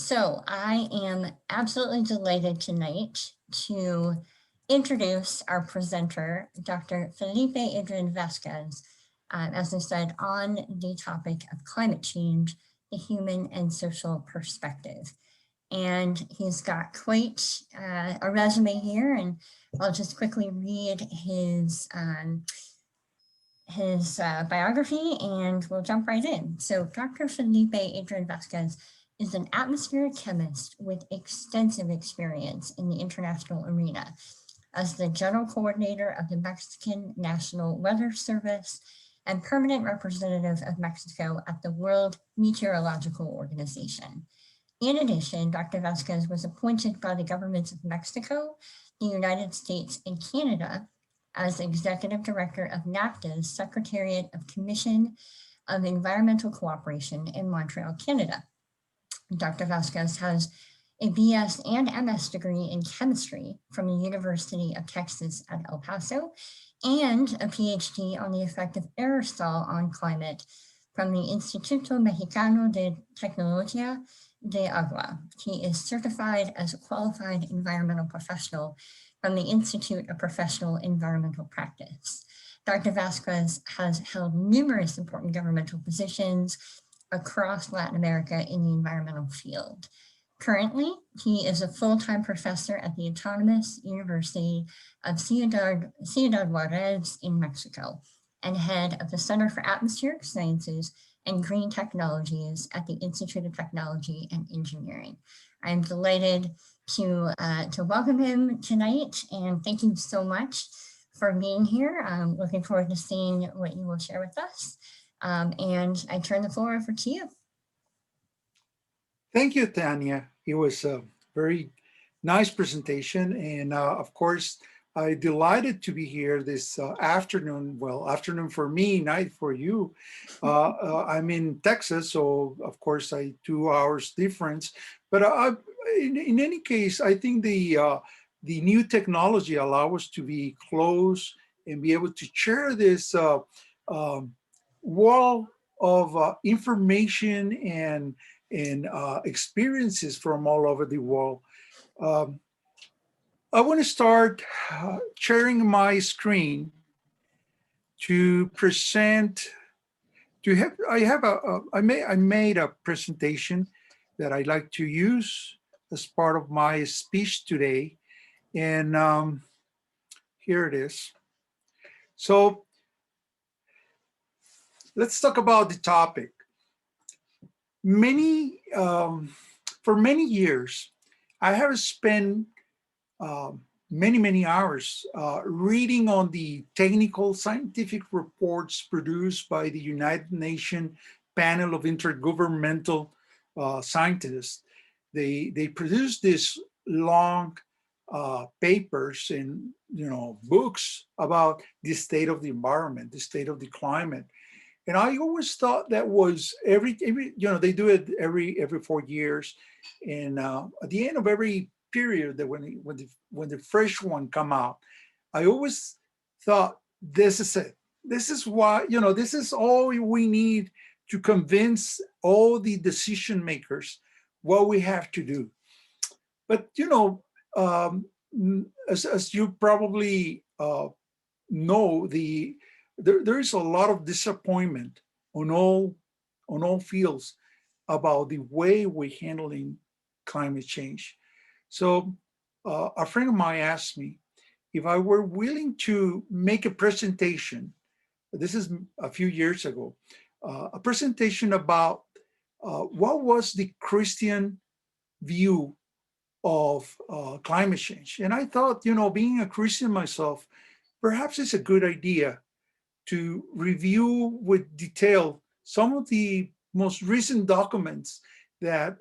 So I am absolutely delighted tonight to introduce our presenter, Dr. Felipe Adrian Vazquez, as I said, on the topic of climate change, the human and social perspective. And he's got quite a resume here, and I'll just quickly read his biography and we'll jump right in. So Dr. Felipe Adrian Vazquez is an atmospheric chemist with extensive experience in the international arena as the general coordinator of the Mexican National Weather Service and permanent representative of Mexico at the World Meteorological Organization. In addition, Dr. Vazquez was appointed by the governments of Mexico, the United States, and Canada as Executive Director of NAFTA's Secretariat of Commission of Environmental Cooperation in Montreal, Canada. Dr. Vazquez has a BS and MS degree in chemistry from the University of Texas at El Paso and a PhD on the effect of aerosol on climate from the Instituto Mexicano de Tecnología de Agua. He is certified as a qualified environmental professional from the Institute of Professional Environmental Practice. Dr. Vazquez has held numerous important governmental positions across Latin America in the environmental field. Currently, he is a full-time professor at the Autonomous University of Ciudad Juarez in Mexico and head of the Center for Atmospheric Sciences and Green Technologies at the Institute of Technology and Engineering. I'm delighted to welcome him tonight, and thank you so much for being here. I'm looking forward to seeing what you will share with us. And I turn the floor over to you. Thank you, Tanya. It was a very nice presentation, and of course, I'm delighted to be here this afternoon. Well, afternoon for me, night for you. I'm in Texas, so of course, 2 hours difference. But in any case, I think the new technology allows us to be close and be able to share this wall of information and experiences from all over the world. I want to start sharing my screen to present. I made a presentation that I like to use as part of my speech today, and here it is. So let's talk about the topic. For many years, I have spent many hours reading on the technical scientific reports produced by the United Nations panel of intergovernmental scientists. They produce these long papers and books about the state of the environment, the state of the climate. And I always thought that was every they do it every 4 years, and at the end of every period that when the fresh one come out, I always thought, this is it. This is why this is all we need to convince all the decision makers what we have to do. But as you probably know, there is a lot of disappointment on all fields about the way we're handling climate change. So a friend of mine asked me if I were willing to make a presentation. This is a few years ago, a presentation about what was the Christian view of climate change. And I thought, being a Christian myself, perhaps it's a good idea to review with detail some of the most recent documents that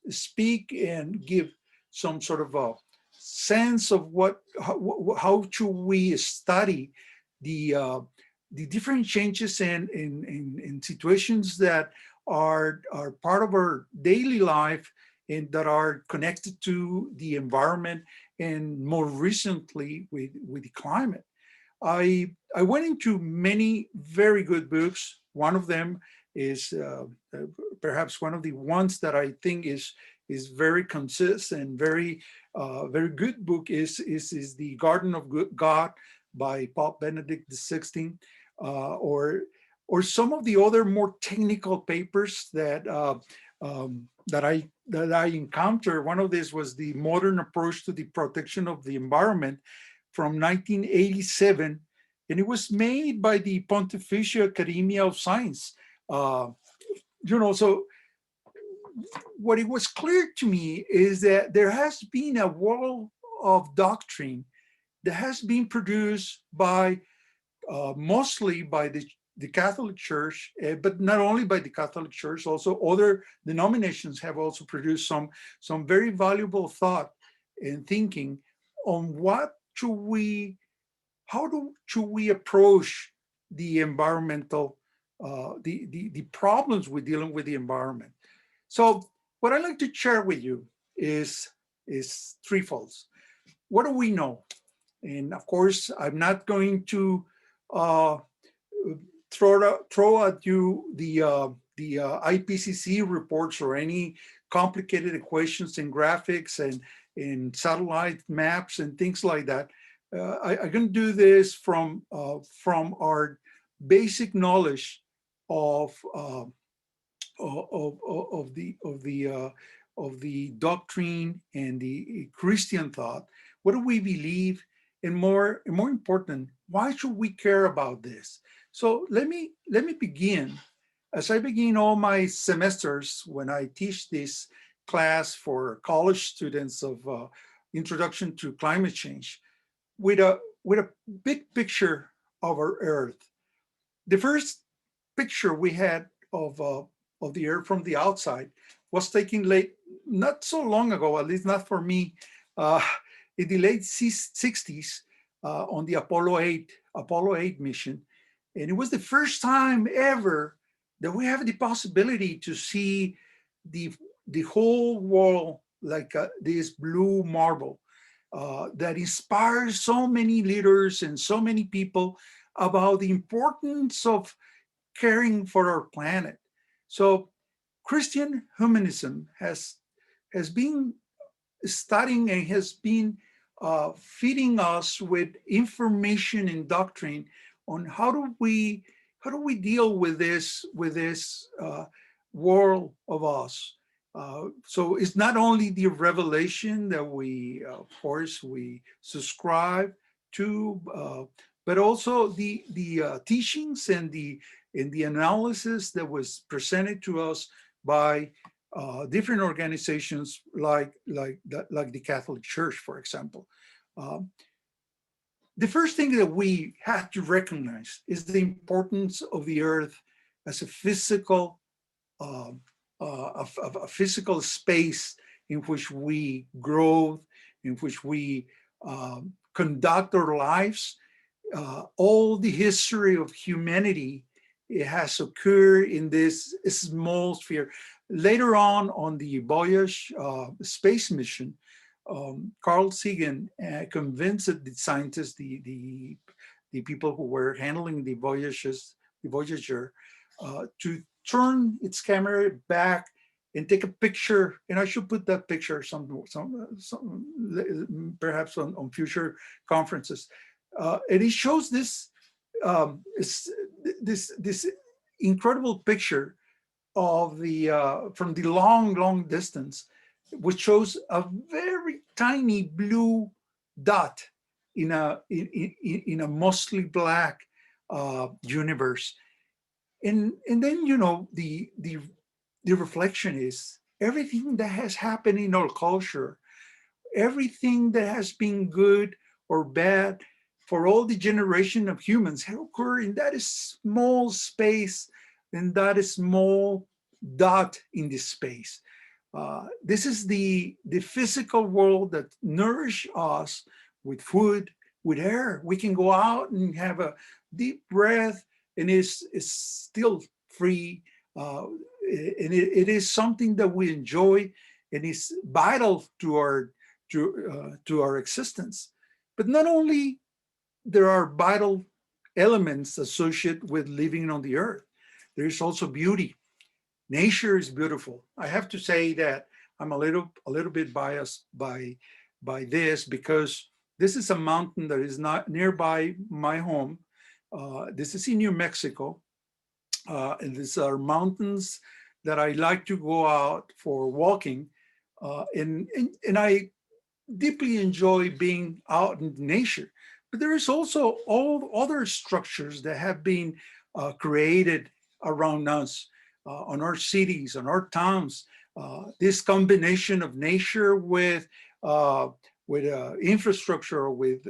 speak and give some sort of a sense of how should we study the different changes in situations that are part of our daily life and that are connected to the environment, and more recently with the climate. I went into many very good books. One of them is perhaps one of the ones that I think is is very consistent, very very good book is The Garden of God by Pope Benedict XVI, or some of the other more technical papers that I encountered. One of these was The Modern Approach to the Protection of the Environment from 1987, and it was made by the Pontificia Academia of Science. So what it was clear to me is that there has been a world of doctrine that has been produced by mostly by the Catholic Church, but not only by the Catholic Church, also other denominations have also produced some very valuable thought and thinking on should we approach the environmental, the problems we're dealing with the environment. So what I'd like to share with you is threefold. What do we know? And of course, I'm not going to throw at you the IPCC reports or any complicated equations and graphics and satellite maps and things like that. I'm going to do this from our basic knowledge of the doctrine and the Christian thought. What do we believe? And more important, why should we care about this? So let me begin. As I begin all my semesters when I teach this class for college students of Introduction to Climate Change, with a big picture of our Earth. The first picture we had of the Earth from the outside was taken not so long ago, at least not for me, in the late 60s on the Apollo 8 mission. And it was the first time ever that we have the possibility to see the whole world like this blue marble that inspires so many leaders and so many people about the importance of caring for our planet. So Christian humanism has been studying and has been feeding us with information and doctrine on how do we deal with this world of us. So it's not only the revelation that we, of course, we subscribe to, but also the teachings and the analysis that was presented to us by different organizations like the Catholic Church, for example. The first thing that we have to recognize is the importance of the Earth as a physical space in which we grow, in which we conduct our lives. All the history of humanity, it has occurred in this small sphere. Later on the Voyage space mission, Carl Sagan convinced the scientists, the people who were handling the Voyager, to turn its camera back and take a picture. And I should put that picture perhaps on future conferences. And it shows this this incredible picture of the from the long distance, which shows a very tiny blue dot in a mostly black universe. And then, the reflection is everything that has happened in our culture, everything that has been good or bad for all the generation of humans have occurred in that small space, in that small dot in this space. This is the physical world that nourishes us with food, with air. We can go out and have a deep breath, and it's still free. And it is something that we enjoy, and it's vital to our existence. But not only there are vital elements associated with living on the earth, there is also beauty. Nature is beautiful. I have to say that I'm a little bit biased by this, because this is a mountain that is not nearby my home. This is in New Mexico, and these are mountains that I like to go out for walking, and I deeply enjoy being out in nature. But there is also all other structures that have been created around us, on our cities, on our towns. This combination of nature uh, with infrastructure, with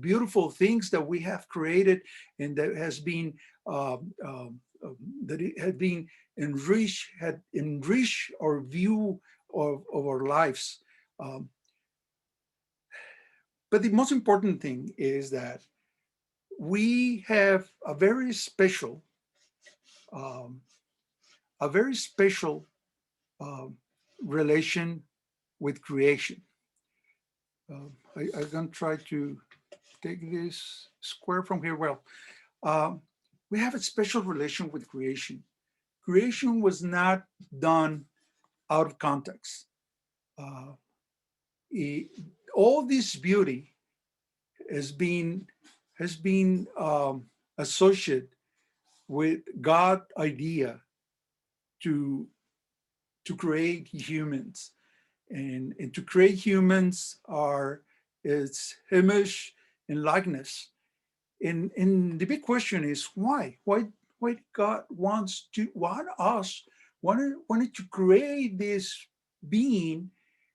beautiful things that we have created, and that has been that it had been had enriched our view of our lives. Um, but the most important thing is that we have um, a very special um, relation with creation. I'm going to try to take this square from here. Well, um, we have a special relation with creation. Creation was not done out of context. Uh, it, all this beauty has been associated with God idea to to create humans, and to create humans are its image and likeness. And the big question is why God wants to want us wanted to create this being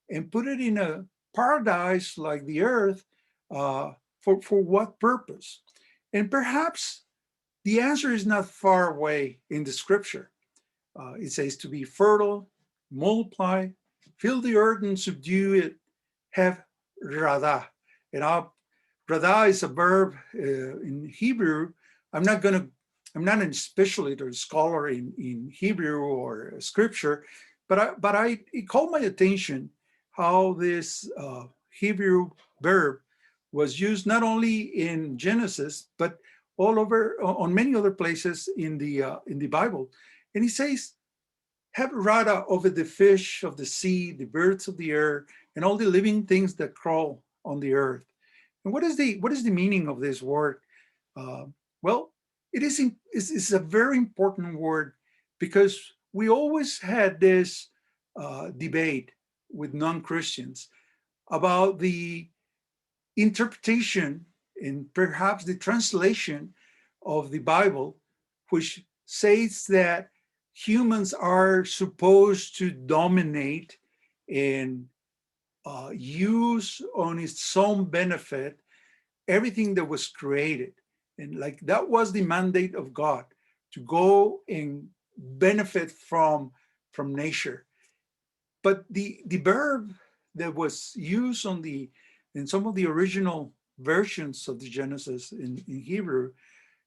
and put it in a paradise like the earth, uh, for what purpose? And perhaps the answer is not far away in the scripture. It says to be fertile, multiply, fill the earth and subdue it, have radah. And radah is a verb in Hebrew. I'm not going to, I'm not a specialist or scholar in Hebrew or scripture, but it called my attention how this Hebrew verb was used not only in Genesis, but all over on many other places in the Bible. And he says, have rada over the fish of the sea, the birds of the air, and all the living things that crawl on the earth. And what is the meaning of this word? Uh, well, it's a very important word, because we always had this debate with non-Christians about the interpretation and perhaps the translation of the Bible, which says that humans are supposed to dominate and use on its own benefit everything that was created. And like that was the mandate of God, to go and benefit from nature. But the verb that was used in some of the original versions of the Genesis in Hebrew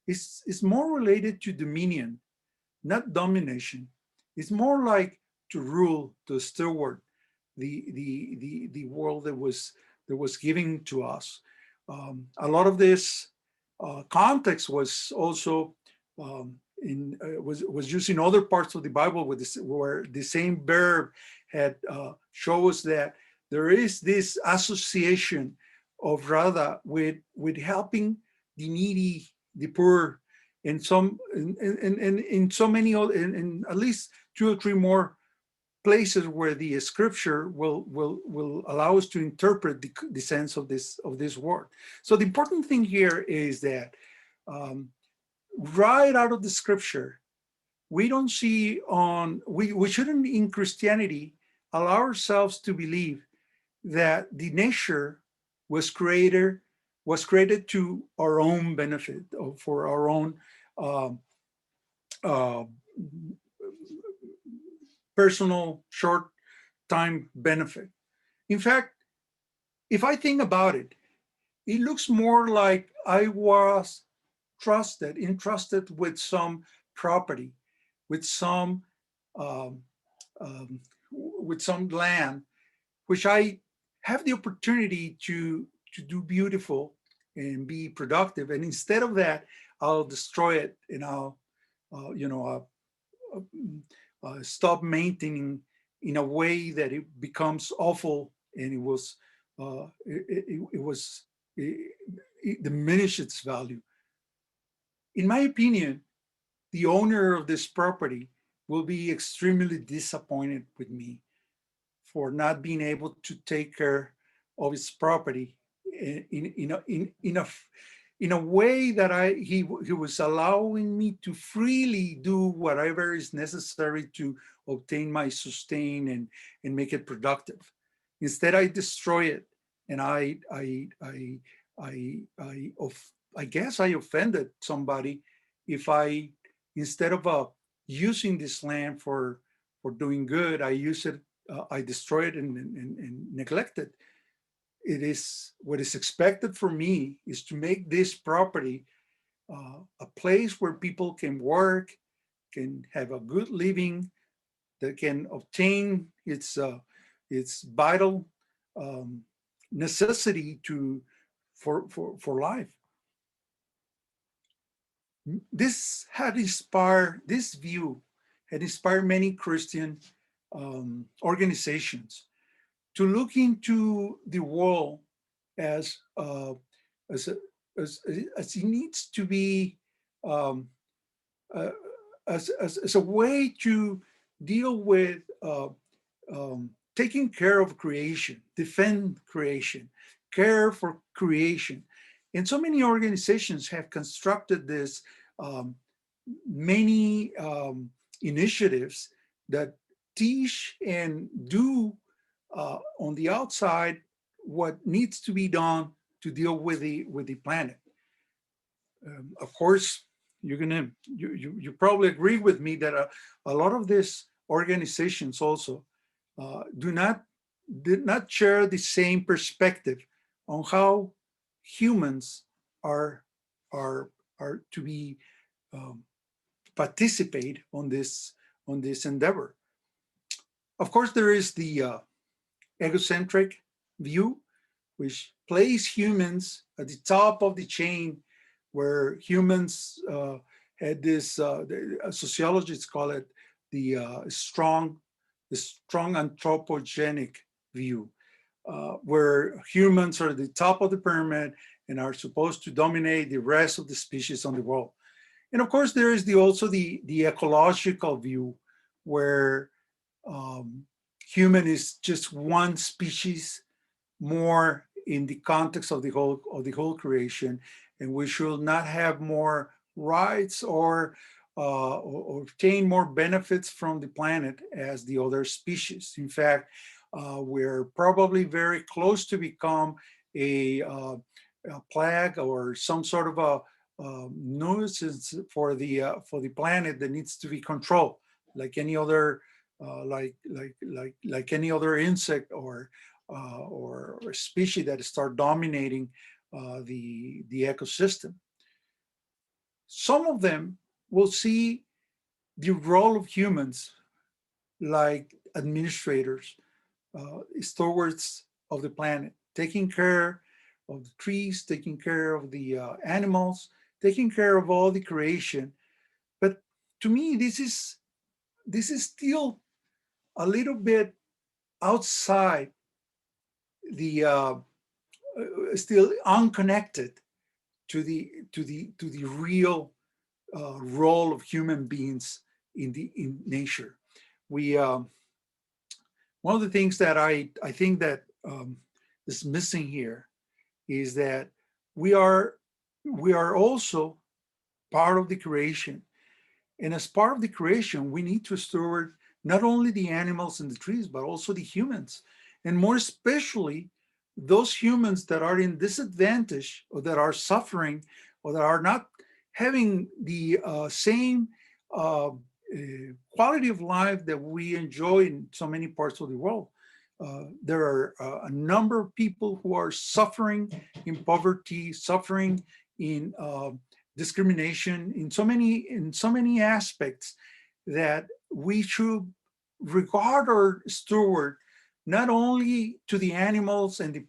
is more related to dominion, not domination. It's more like to rule, to steward the world that was given to us. A lot of this context was also was used in other parts of the Bible with this, where the same verb had shows that there is this association of rather with helping the needy, the poor, in some in so many in at least two or three more places where the scripture will allow us to interpret the sense of this word. So the important thing here is that right out of the scripture, we don't see we shouldn't in Christianity allow ourselves to believe that the nature was created to our own benefit, or for our own uh, uh, personal short time benefit. In fact, if I think about it, it looks more like I was entrusted with some property, with some um, um, with some land, which I have the opportunity to do beautiful and be productive. And instead of that, I'll destroy it, and I'll stop maintaining in a way that it becomes awful, and it diminished its value. In my opinion, the owner of this property will be extremely disappointed with me for not being able to take care of his property in a way that he was allowing me to freely do whatever is necessary to obtain my sustain and make it productive. Instead, I destroy it, and I guess I offended somebody if I, instead of using this land for doing good, I use it, I destroy it and neglect it. It is what is expected for me is to make this property a place where people can work, can have a good living, that can obtain its vital necessity for life. This view had inspired many Christian organizations to look into the world as as, as it needs to be, um, uh, as a way to deal with taking care of creation, defend creation, care for creation. And so many organizations have constructed this many initiatives that teach and do on the outside what needs to be done to deal with the planet. Of course, you probably agree with me that a lot of these organizations also did not share the same perspective on how humans are are to be participate on this endeavor. Of course, there is the egocentric view, which places humans at the top of the chain, where humans had this, sociologists call it the strong anthropogenic view, where humans are at the top of the pyramid and are supposed to dominate the rest of the species on the world. And of course, there is also the ecological view, where human is just one species more in the context of the whole creation, and we should not have more rights or obtain more benefits from the planet as the other species. In fact, we're probably very close to become a plague or some sort of a nuisance for the planet that needs to be controlled, like any other like any other insect or species that start dominating the ecosystem. Some of them will see the role of humans like administrators, stewards of the planet, taking care of the trees, taking care of the animals, taking care of all the creation. But to me, this is still a little bit outside the still unconnected to the real role of human beings in nature. We one of the things that I think that is missing here is that we are also part of the creation, and as part of the creation, we need to steward not only the animals and the trees, but also the humans, and more especially those humans that are in disadvantage or that are suffering or that are not having the same quality of life that we enjoy in so many parts of the world. There are a number of people who are suffering in poverty, suffering in discrimination, in so many aspects, that we should regard or steward not only to the animals and the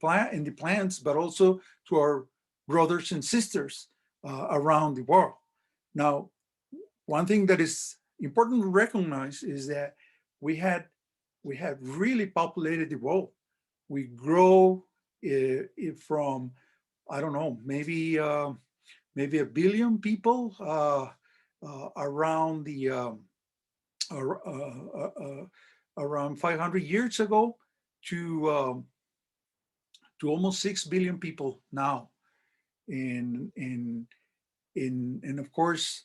plants, but also to our brothers and sisters around the world. Now, one thing that is important to recognize is that we had have really populated the world. We grow from, I don't know, maybe a billion people around the around 500 years ago to almost 6 billion people now. And of course,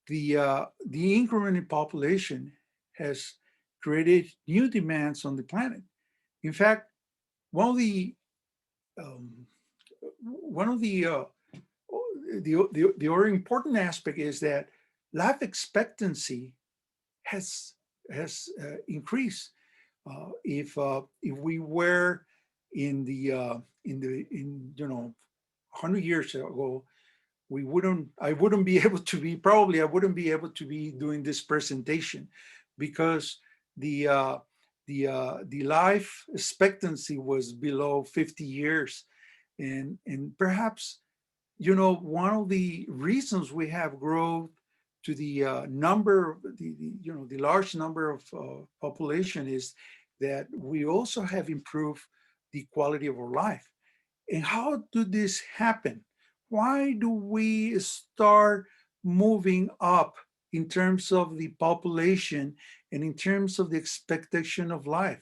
the increment in population has created new demands on the planet. In fact, one of the um, one of the other important aspect is that life expectancy has increased. If we were in 100 years ago, I wouldn't be able to be, probably I wouldn't be able to be doing this presentation, because the life expectancy was below 50 years. And perhaps, one of the reasons we have growth to the number, the large number of population, is that we also have improved the quality of our life. And how do this happen? Why do we start moving up in terms of the population and in terms of the expectation of life?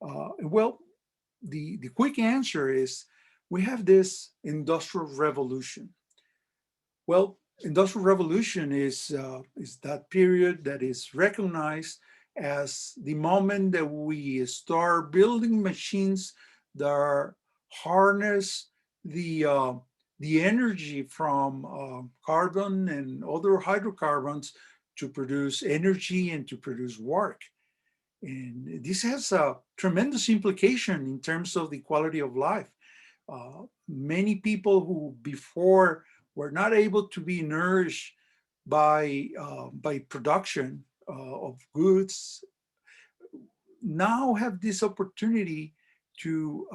Well, the quick answer is we have this industrial revolution. Well, industrial revolution is that period that is recognized as the moment that we start building machines that harness the energy from carbon and other hydrocarbons to produce energy and to produce work. And this has a tremendous implication in terms of the quality of life. Many people who before were not able to be nourished by production of goods now have this opportunity to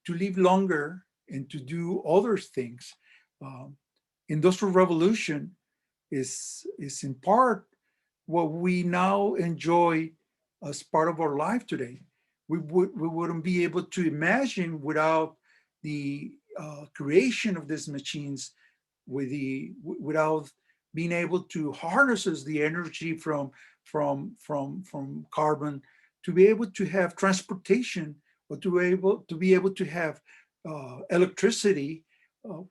live longer and to do other things. Industrial revolution is in part what we now enjoy as part of our life today. We wouldn't be able to imagine without the creation of these machines, without being able to harness the energy from carbon, to be able to have transportation, or to be able to have electricity,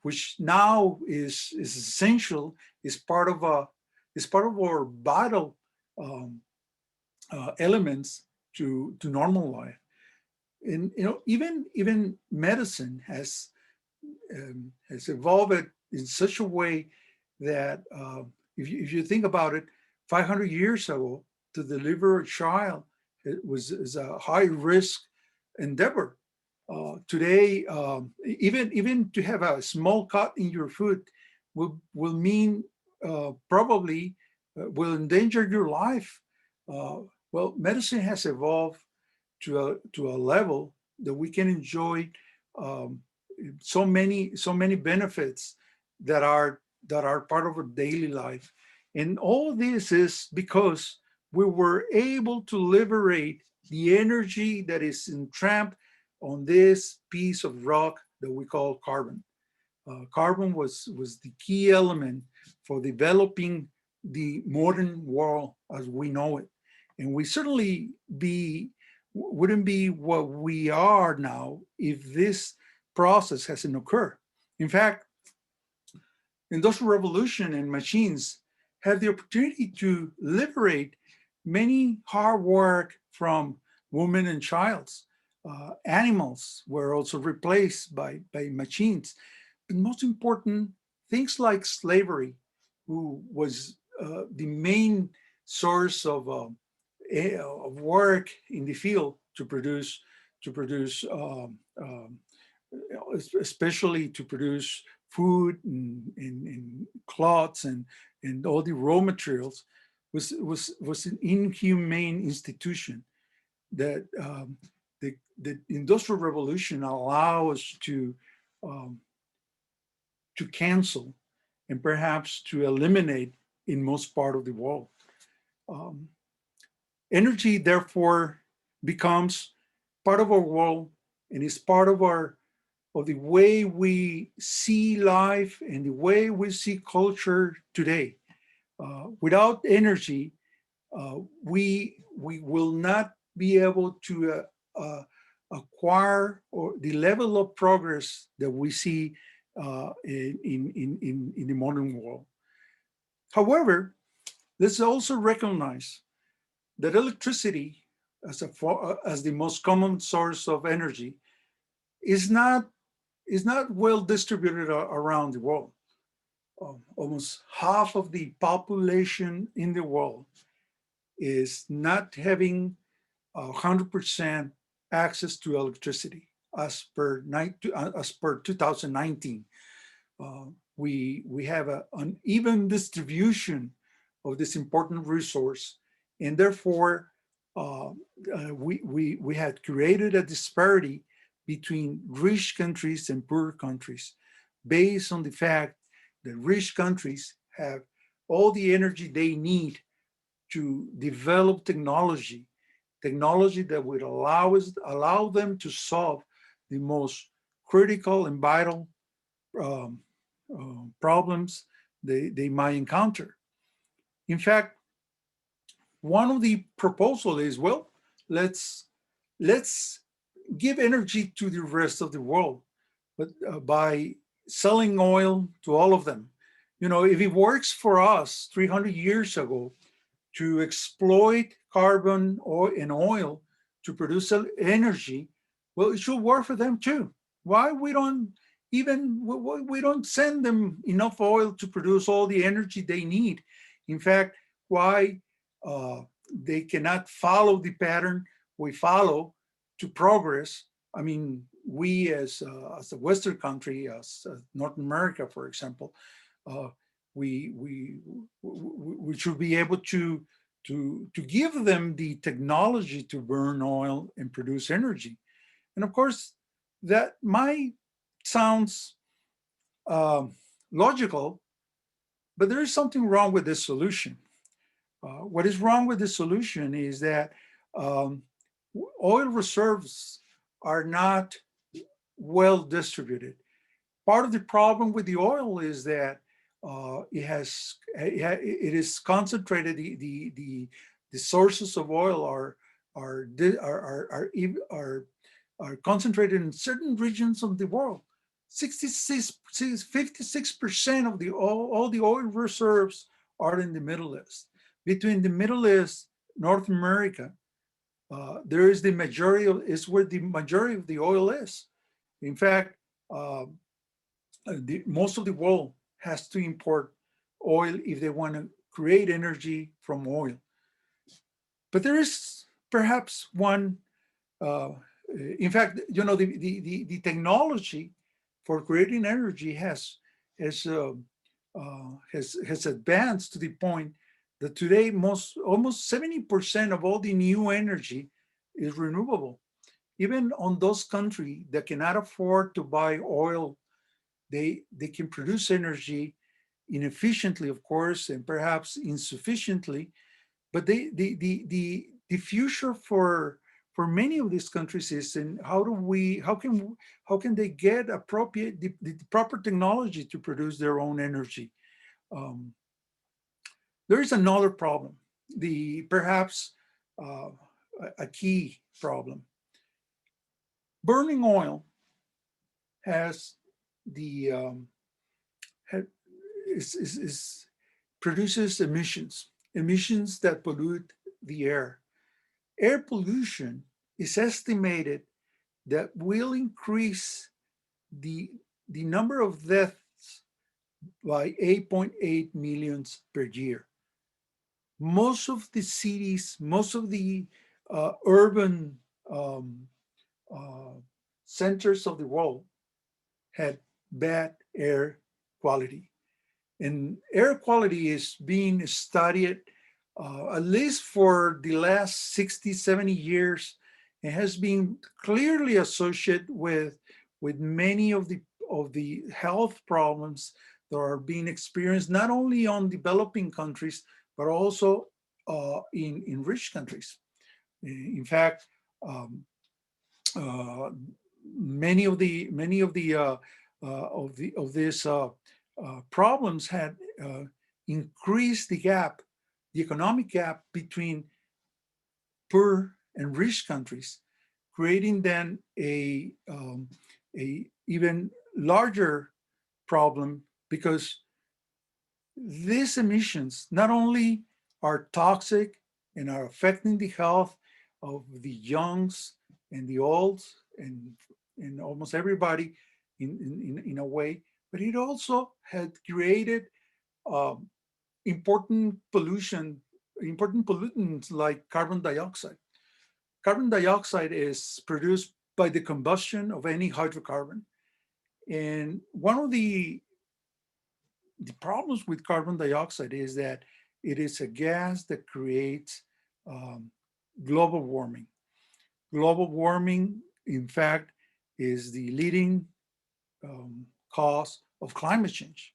which now is essential, is part of our vital elements to normal life. And even medicine has evolved in such a way that if you think about it, 500 years ago, to deliver a child is a high risk endeavor. Today, even to have a small cut in your foot will mean probably will endanger your life. Well, medicine has evolved to a level that we can enjoy so many benefits that are part of our daily life. And all this is because we were able to liberate the energy that is entrapped on this piece of rock that we call carbon. Carbon was the key element for developing the modern world as we know it. And we certainly wouldn't be what we are now if this process hasn't occurred. In fact, industrial revolution and machines have the opportunity to liberate many hard work from women and childs. Animals were also replaced by machines. But most important, things like slavery, who was the main source of work in the field to produce especially to produce food and cloths and all the raw materials, was an inhumane institution that the Industrial Revolution allows us to cancel and perhaps to eliminate in most part of the world. Energy, therefore, becomes part of our world and is part of the way we see life and the way we see culture today. Without energy, we will not be able to acquire or the level of progress that we see in the modern world. However, let's also recognize that electricity as the most common source of energy is not well distributed around the world. Almost half of the population in the world is not having 100% access to electricity as per 2019. We have an uneven distribution of this important resource, and therefore we had created a disparity between rich countries and poor countries based on the fact that rich countries have all the energy they need to develop technology that would allow them to solve the most critical and vital um, problems they might encounter. In fact, one of the proposal is, well, let's give energy to the rest of the world, but by selling oil to all of them. You know, if it works for us 300 years ago to exploit carbon and oil to produce energy, well, it should work for them too. Why we don't send them enough oil to produce all the energy they need? In fact, why they cannot follow the pattern we follow to progress? I mean, we as a Western country, as North America, for example, uh, we should be able to give them the technology to burn oil and produce energy. And of course, that might sounds logical, but there is something wrong with this solution. What is wrong with this solution is that um, oil reserves are not well distributed. Part of the problem with the oil is that it is concentrated. The sources of oil are concentrated in certain regions of the world. 56% of all the oil reserves are in the Middle East. Between the Middle East, North America, there is where the majority of the oil is. In fact, most of the world has to import oil if they want to create energy from oil. But there is perhaps one, in fact, you know, the technology for creating energy has advanced to the point that today almost 70% of all the new energy is renewable. Even on those countries that cannot afford to buy oil, they can produce energy inefficiently, of course, and perhaps insufficiently. But the future for many of these countries is in how can they get the proper technology to produce their own energy. Um, there is another problem, perhaps a key problem. Burning oil has the produces emissions that pollute the air. Air pollution is estimated that will increase the number of deaths by 8.8 million per year. Most of the cities, most of the urban uh, centers of the world had bad air quality. And air quality is being studied at least for the last 60, 70 years. It has been clearly associated with many of the health problems that are being experienced not only on developing countries, but also in rich countries. In fact, many of these problems had increased the gap, the economic gap between poor and rich countries, creating then a even larger problem, because these emissions not only are toxic and are affecting the health of the youngs and the olds and almost everybody in a way, but it also had created um, important pollution, important pollutants like carbon dioxide. Carbon dioxide is produced by the combustion of any hydrocarbon. And one of the problems with carbon dioxide is that it is a gas that creates um, global warming. Global warming, in fact, is the leading cause of climate change.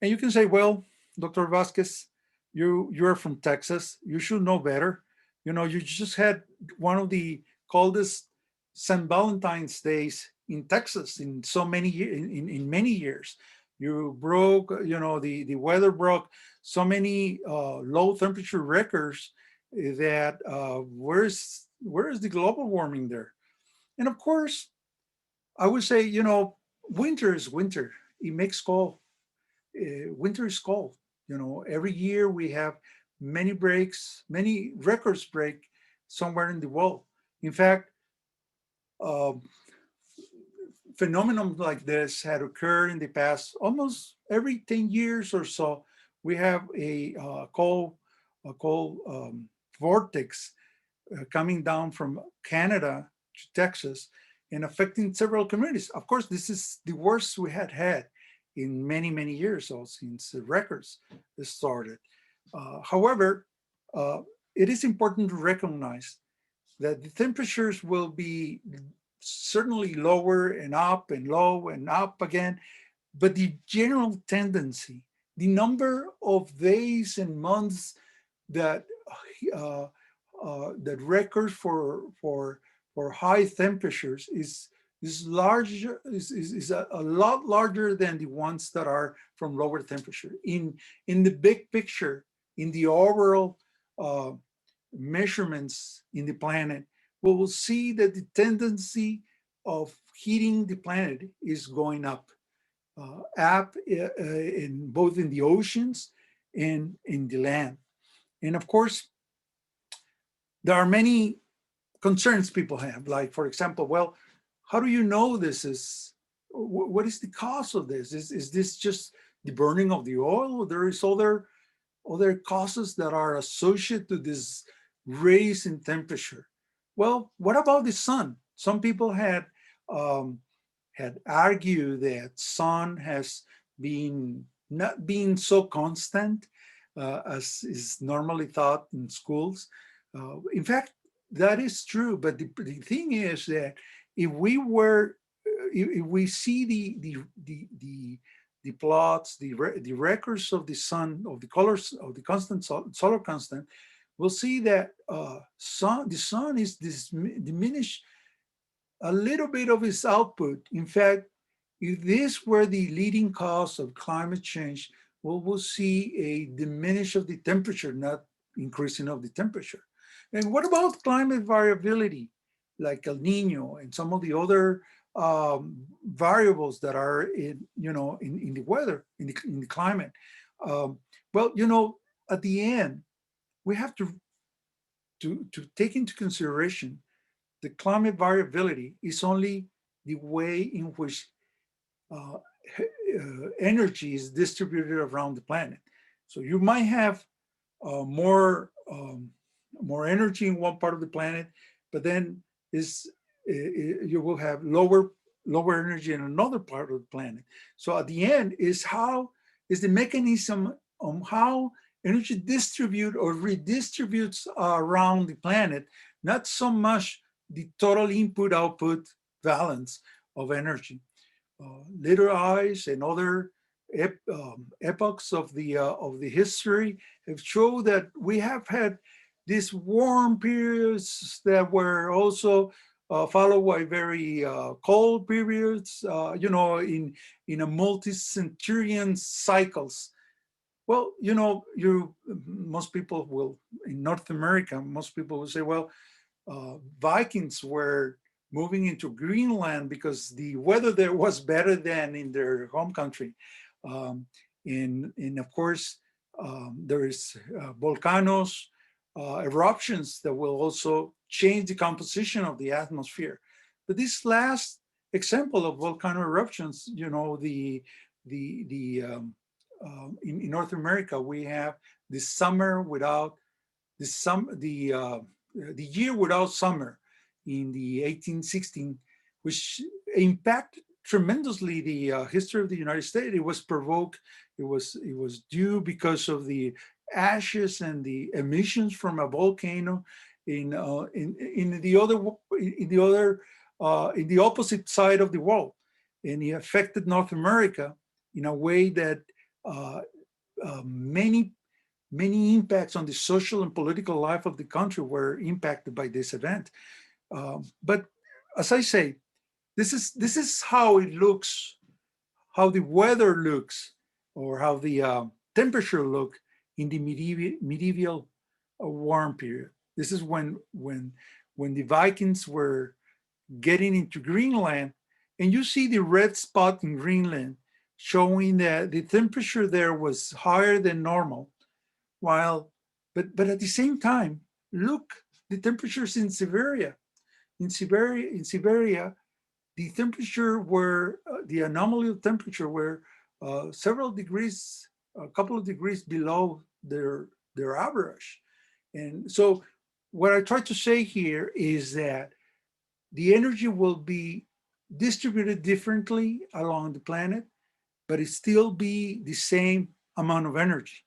And you can say, well, Dr. Vasquez, you're from Texas. You should know better. You know, you just had one of the coldest St. Valentine's days in Texas in so many in many years. You broke, you know, the weather broke so many low temperature records that where's the global warming there? And of course, I would say, you know, winter is winter. It makes cold. Winter is cold. You know, every year we have many breaks, many records break somewhere in the world. In fact, uh, phenomenon like this had occurred in the past almost every 10 years or so. We have a cold vortex coming down from Canada to Texas and affecting several communities. Of course, this is the worst we had in many, many years, so since the records started. However, uh, it is important to recognize that the temperatures will be certainly lower and up and low and up again, but the general tendency, the number of days and months that uh, that record for high temperatures is larger is a lot larger than the ones that are from lower temperature. In the big picture, in the overall uh, measurements in the planet, we will see that the tendency of heating the planet is going up in both in the oceans and in the land. And of course, there are many concerns people have, like, for example, well, how do you know this is, what is the cause of this? Is this just the burning of the oil, or there is other causes that are associated to this raise in temperature? Well, what about the sun? Some people um, had argued that sun has been not being so constant as is normally taught in schools. In fact, that is true. But the thing is that if we see the plots, the records of the sun, of the colors of the constant solar constant, we'll see that the sun is diminished a little bit of its output. In fact, if this were the leading cause of climate change, we'll see a diminish of the temperature, not increasing of the temperature. And what about climate variability, like El Nino and some of the other variables that are in the weather, in the climate? Um, well, at the end, we have to take into consideration the climate variability is only the way in which uh, energy is distributed around the planet. So you might have more energy in one part of the planet, but then you will have lower energy in another part of the planet. So at the end is the mechanism on how energy distribute or redistributes around the planet, not so much the total input output balance of energy. Later eyes and other epochs of the history have shown that we have had these warm periods that were also followed by very cold periods, in a multi-centurion cycles. Well, most people will, in North America, most people will say, well, Vikings were moving into Greenland because the weather there was better than in their home country. And of course, there is volcanoes, eruptions that will also change the composition of the atmosphere. But this last example of volcano eruptions, in North America, we have the summer without the year without summer in the 1816, which impacted tremendously the history of the United States. It was provoked. It was due because of the ashes and the emissions from a volcano in the opposite side of the world, and it affected North America in a way that uh, many impacts on the social and political life of the country were impacted by this event. But as I say, this is how it looks, how the weather looks, or how the temperature look in the medieval warm period. This is when the Vikings were getting into Greenland, and you see the red spot in Greenland showing that the temperature there was higher than normal, while but at the same time, look, the temperatures in Siberia. In Siberia, the temperature were the anomaly of temperature were several degrees, a couple of degrees below their average. And so, what I try to say here is that the energy will be distributed differently along the planet, but it still be the same amount of energy.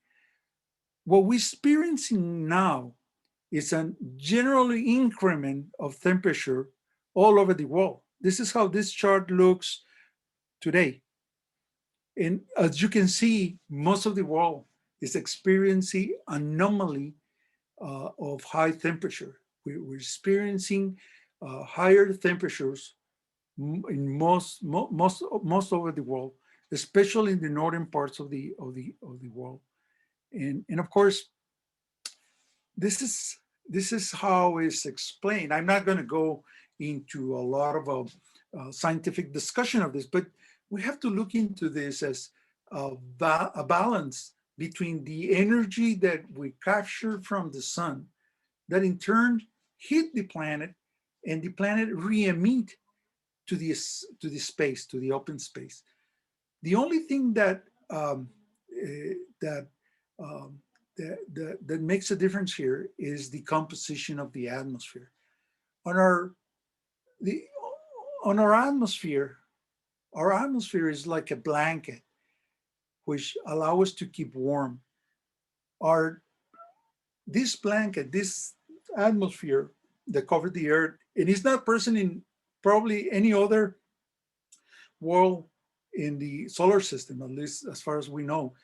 What we're experiencing now is a general increment of temperature all over the world. This is how this chart looks today. And as you can see, most of the world is experiencing anomaly of high temperature. We're experiencing higher temperatures in most over the world, especially in the northern parts of the world. And of course, this is how it's explained. I'm not going to go into a lot of scientific discussion of this, but we have to look into this as a balance between the energy that we capture from the sun, that in turn hit the planet, and the planet re-emit to the space, to the open space. The only thing that um, that makes a difference here is the composition of the atmosphere. On our the on our atmosphere is like a blanket which allow us to keep warm. Our This blanket, this atmosphere that covered the earth, and it's not present in probably any other world in the solar system, at least as far as we know.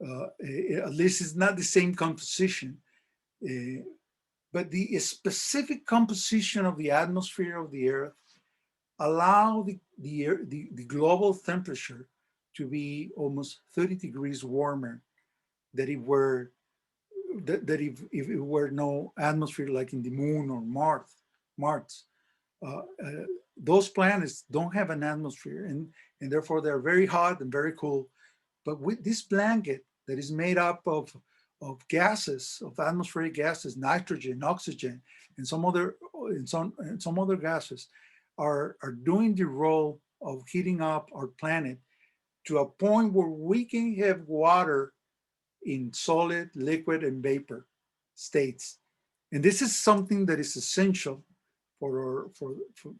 At least it's not the same composition. Uh, but the specific composition of the atmosphere of the Earth allow the global temperature to be almost 30 degrees warmer than it were that if it were no atmosphere like in the moon or Mars. Uh, uh, those planets don't have an atmosphere, and therefore they're very hot and very cool. But with this blanket that is made up of gases, of atmospheric gases, nitrogen, oxygen, and some other gases, are doing the role of heating up our planet to a point where we can have water in solid, liquid, and vapor states. And this is something that is essential for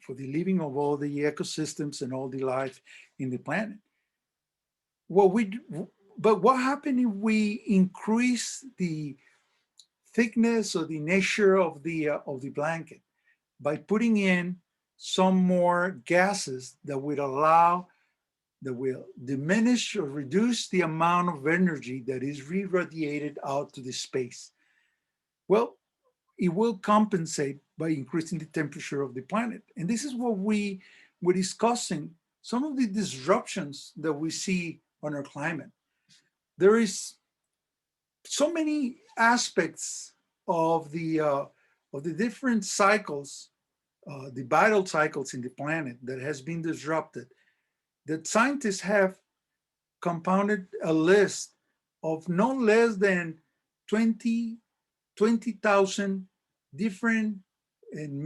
the living of all the ecosystems and all the life in the planet. What we but what happens if we increase the thickness or the nature of the blanket by putting in some more gases that will diminish or reduce the amount of energy that is re-radiated out to the space? Well, it will compensate by increasing the temperature of the planet. And this is what we're discussing, some of the disruptions that we see on our climate. There is so many aspects of the different cycles, the vital cycles in the planet that has been disrupted, that scientists have compounded a list of no less than 20,000 different and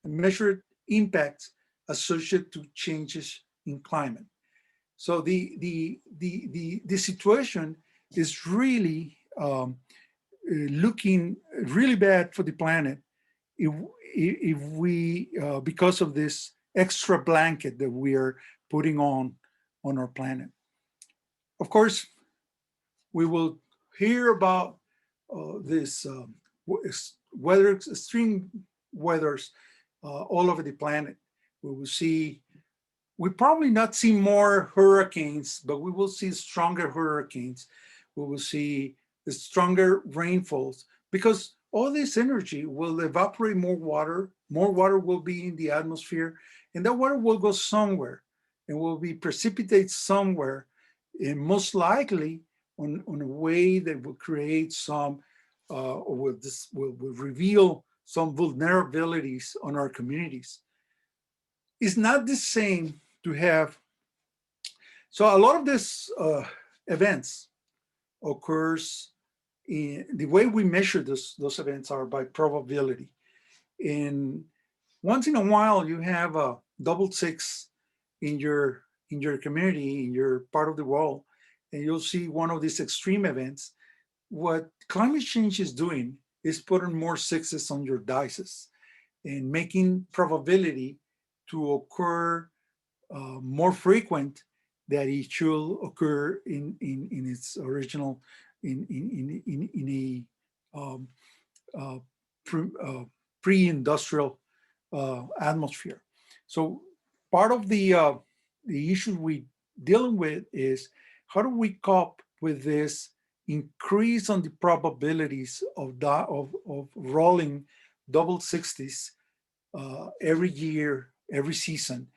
measured impacts associated to changes in climate. So the situation is really looking really bad for the planet if we because of this extra blanket that we are putting on our planet. Of course, we will hear about this weather, extreme weathers all over the planet. We will see, we probably not see more hurricanes, but we will see stronger hurricanes. We will see the stronger rainfalls, because all this energy will evaporate more water will be in the atmosphere, and that water will go somewhere and will be precipitated somewhere, and most likely on a way that will create some, or will reveal some vulnerabilities on our communities. It's not the same to have, so a lot of these events occurs in the way we measure those events are by probability. And once in a while you have a double six in your community, in your part of the world, and you'll see one of these extreme events. What climate change is doing is putting more sixes on your dice and making probability to occur more frequent that it should occur in its original in a pre-industrial atmosphere. So part of the issues we dealing with is how do we cope with this increase on the probabilities of rolling double 60s every year, every season,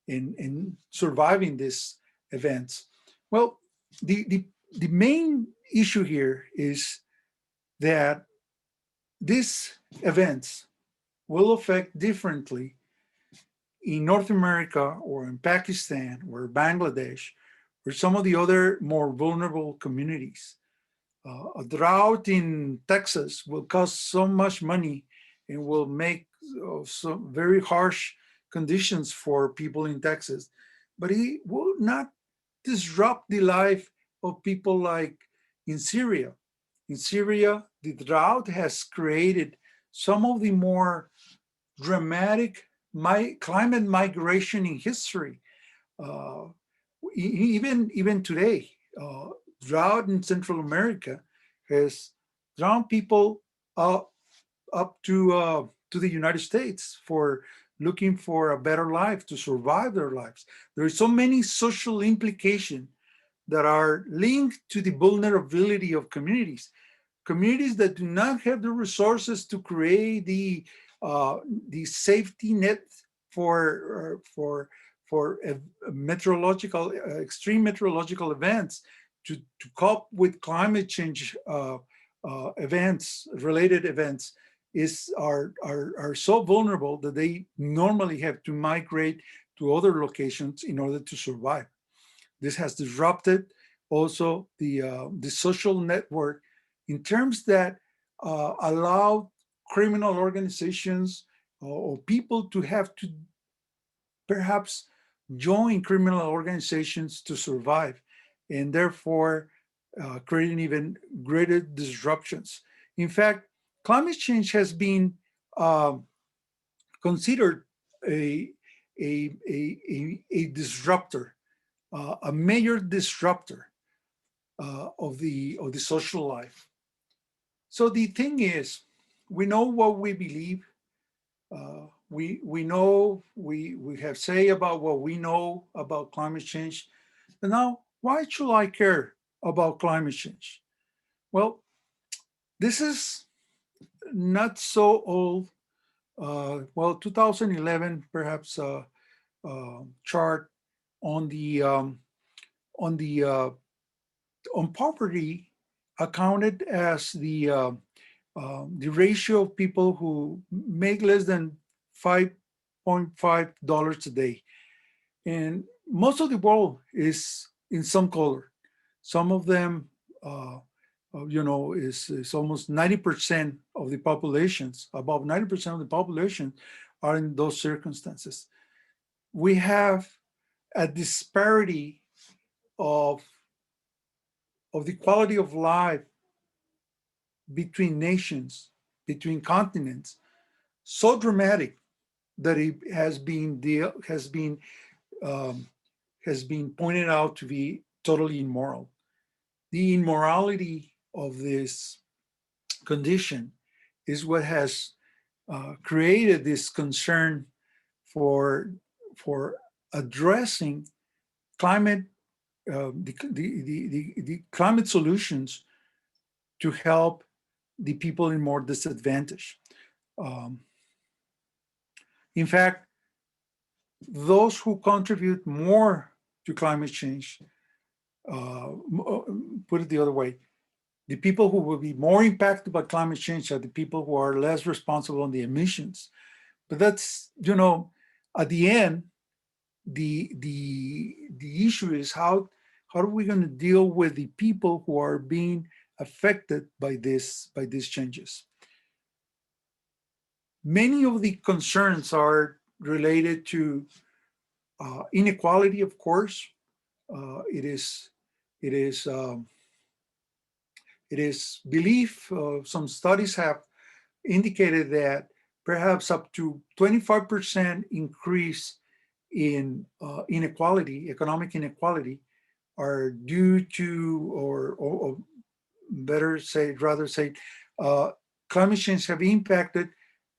in surviving these events. Well, the main issue here is that these events will affect differently in North America or in Pakistan or Bangladesh or some of the other more vulnerable communities. A drought in Texas will cost so much money and will make some very harsh conditions for people in Texas, but it will not disrupt the life of people like in Syria. In Syria, the drought has created some of the more dramatic climate migration in history. Even today, drought in Central America has drawn people up to the United States for looking for a better life, to survive their lives. There are so many social implications that are linked to the vulnerability of communities. Communities that do not have the resources to create the safety net for meteorological, extreme meteorological events, to cope with climate change events, related events, are so vulnerable that they normally have to migrate to other locations in order to survive. This has disrupted also the social network in terms that allow criminal organizations or people to have to perhaps join criminal organizations to survive, and therefore creating even greater disruptions. In fact, climate change has been considered a disruptor, a major disruptor of the social life. So the thing is, we know what we believe. We know, we have say about what we know about climate change. And now, why should I care about climate change? Well, this is not so old. Well, 2011, perhaps, chart on the on the on poverty accounted as the ratio of people who make less than $5.5 a day. And most of the world is in some color. Some of them, is almost 90% of the populations, above 90% of the population are in those circumstances. We have a disparity of, of the quality of life between nations, between continents, so dramatic that it has been pointed out to be totally immoral. The immorality of this condition is what has created this concern for addressing climate the climate solutions to help the people in more disadvantaged. In fact, those who contribute more to climate change, put it the other way, the people who will be more impacted by climate change are the people who are less responsible on the emissions. But that's, at the end, the issue is how are we going to deal with the people who are being affected by these changes? Many of the concerns are related to inequality, of course. It is belief. Some studies have indicated that perhaps up to 25% increase in inequality, economic inequality, are due to, or rather say, climate change have impacted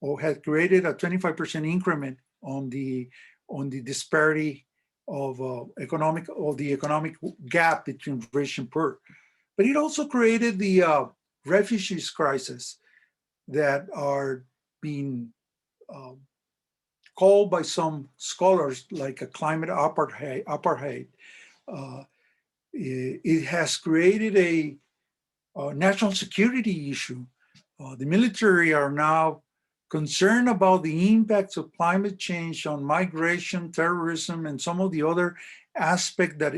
or had created a 25% increment on the disparity of the economic gap between rich and poor. But it also created the refugees crisis that are being called by some scholars like a climate apartheid. It has created a national security issue. The military are now concerned about the impacts of climate change on migration, terrorism, and some of the other aspects that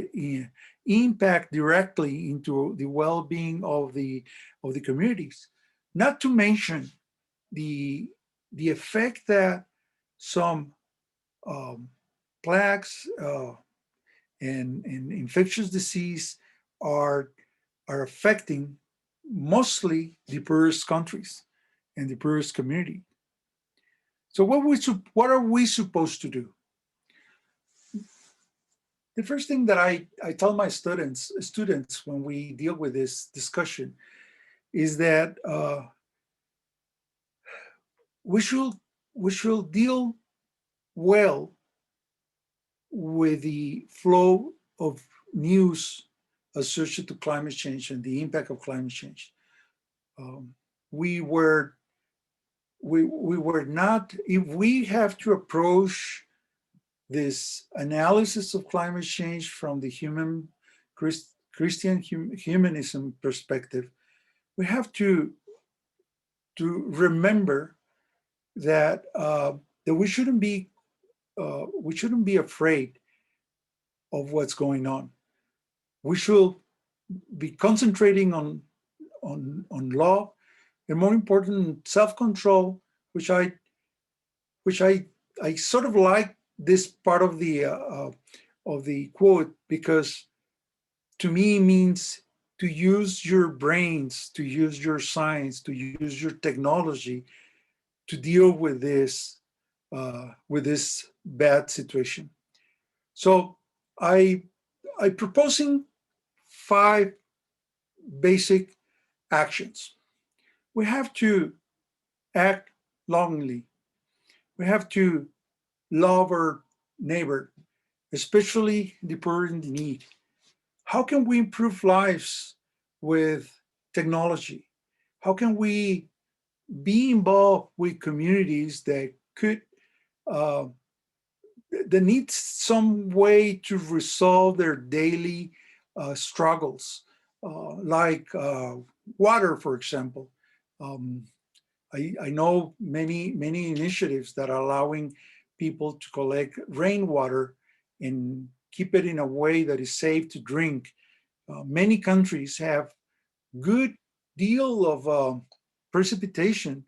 impact directly into the well-being of the communities. Not to mention the effect that some plagues and infectious disease are affecting mostly the poorest countries and the poorest community. So what are we supposed to do? The first thing that I tell my students when we deal with this discussion is that we should deal well with the flow of news associated to climate change and the impact of climate change. We were not, if we have to approach this analysis of climate change from the Christian humanism perspective, we have to remember that that we shouldn't be afraid of what's going on. We should be concentrating on law, and more important, self-control, which I sort of like this part of the quote, because to me means to use your brains, to use your science, to use your technology to deal with this bad situation. So I'm proposing 5 basic actions. We have to act lovingly. We have to love our neighbor, especially the poor and the need. How can we improve lives with technology? How can we be involved with communities that could that need some way to resolve their daily struggles, like water, for example. Um, I know many initiatives that are allowing people to collect rainwater and keep it in a way that is safe to drink. Many countries have good deal of precipitation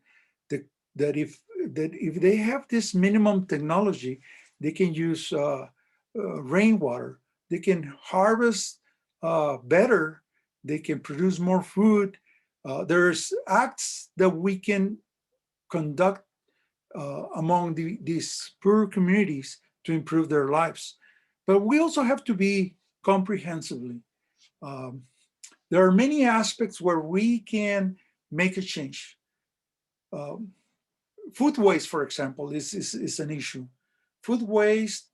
that that if they have this minimum technology, they can use rainwater. They can harvest better. They can produce more food. There's acts that we can conduct among these poor communities to improve their lives. But we also have to be comprehensively. Um, there are many aspects where we can make a change. Um, Food waste, for example, is an issue. Food waste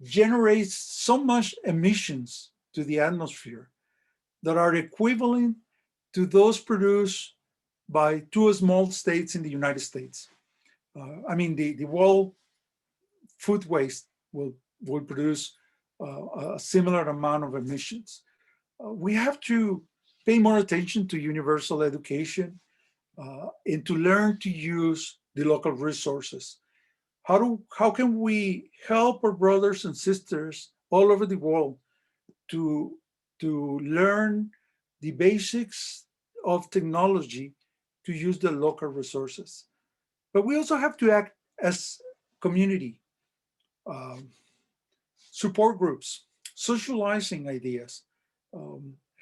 generates so much emissions to the atmosphere that are equivalent to those produced by two small states in the United States. I mean, the world food waste will produce a similar amount of emissions. We have to pay more attention to universal education and to learn to use the local resources. How can we help our brothers and sisters all over the world to learn the basics of technology to use the local resources? But we also have to act as community, um, support groups, socializing ideas,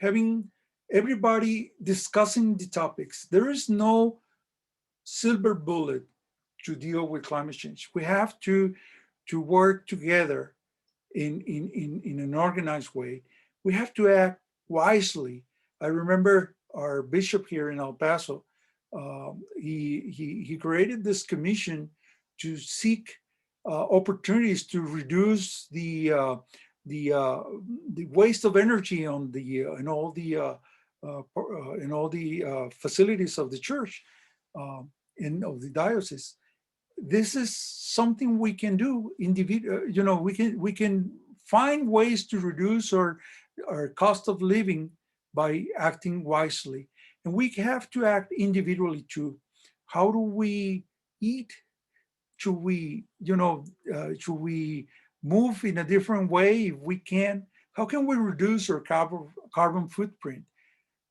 having everybody discussing the topics. There is no silver bullet to deal with climate change. We have to work together in an organized way. We have to act wisely. I remember our bishop here in El Paso, he created this commission to seek opportunities to reduce the waste of energy on the in all the facilities of the church and of the diocese. This is something we can do individual. You know, we can find ways to reduce our cost of living by acting wisely, and we have to act individually too. How do we eat? Should we, should we move in a different way if we can? How can we reduce our carbon footprint?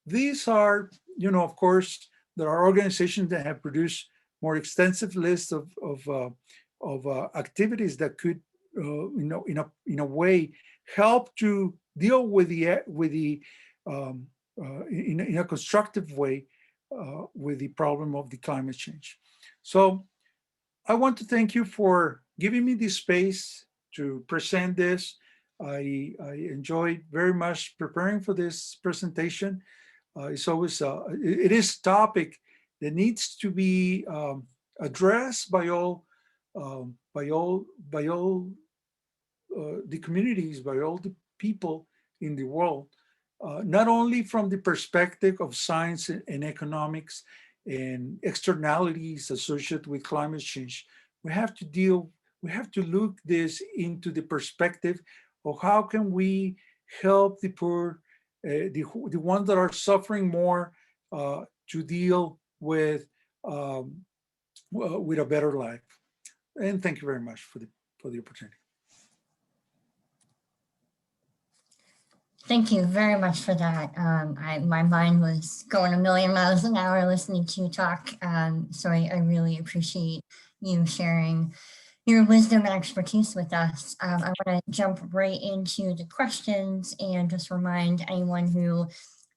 These are, of course, there are organizations that have produced more extensive lists of activities that could, in a way, help to deal with the in a constructive way with the problem of the climate change. So I want to thank you for giving me this space to present this. I enjoyed very much preparing for this presentation. It's always it is a topic that needs to be addressed by all the communities, by all the people in the world, not only from the perspective of science and economics and externalities associated with climate change. We have to we have to look this into the perspective of how can we help the poor, the ones that are suffering more, to deal with a better life. And thank you very much for the opportunity. Thank you very much for that. My mind was going a million miles an hour listening to you talk. So I really appreciate you sharing your wisdom and expertise with us. I want to jump right into the questions and just remind anyone who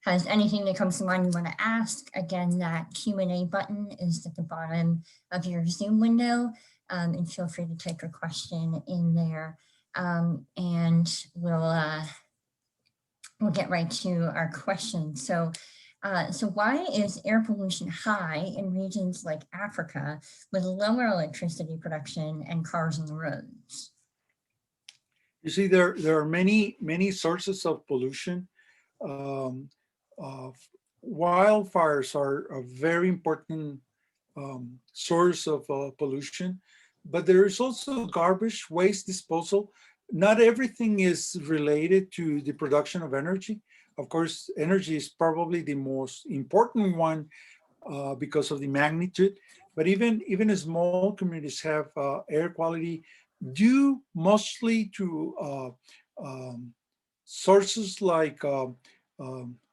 has anything that comes to mind you want to ask. Again, that Q&A button is at the bottom of your Zoom window, and feel free to type your question in there, and we'll get right to our question. So why is air pollution high in regions like Africa with lower electricity production and cars on the roads? You see, there are many sources of pollution. Um, uh, Wildfires are a very important source of pollution. But there is also garbage waste disposal. Not everything is related to the production of energy. Of course, energy is probably the most important one because of the magnitude. But even small communities have air quality due mostly to sources like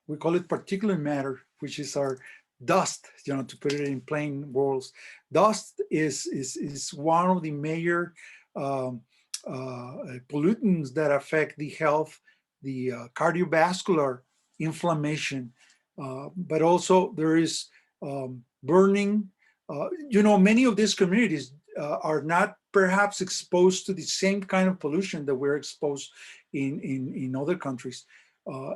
we call it particulate matter, which is our dust. To put it in plain words, dust is one of the major um, pollutants that affect the health, the cardiovascular inflammation, but also there is burning. Many of these communities are not perhaps exposed to the same kind of pollution that we're exposed in other countries.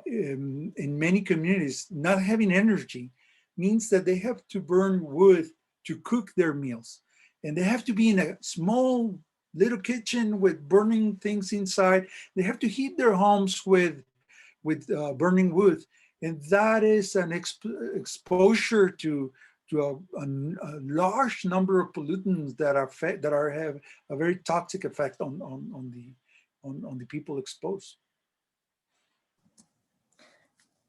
In many communities, not having energy means that they have to burn wood to cook their meals. And they have to be in a small little kitchen with burning things inside. They have to heat their homes with burning wood. And that is an exposure to a large number of pollutants that have a very toxic effect on the people exposed.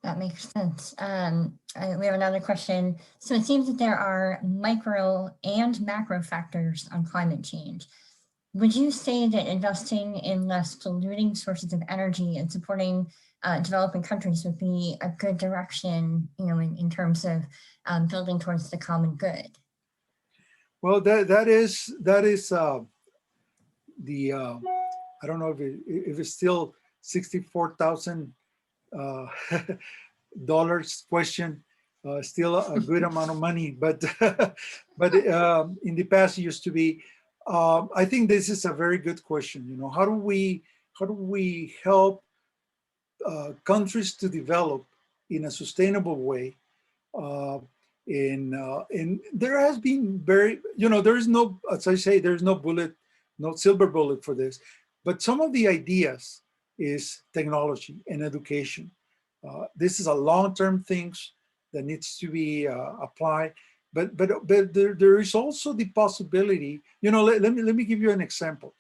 That makes sense. We have another question. So it seems that there are micro and macro factors on climate change. Would you say that investing in less polluting sources of energy and supporting developing countries would be a good direction, in terms of building towards the common good? Well, that is the I don't know if it's still $64,000 dollars question. Still a good amount of money, but in the past it used to be. I think this is a very good question. How do we help countries to develop in a sustainable way? And there has been there is no, as I say, there's no silver bullet for this, but some of the ideas is technology and education. This is a long-term thing that needs to be applied, but there is also the possibility. Let me give you an example.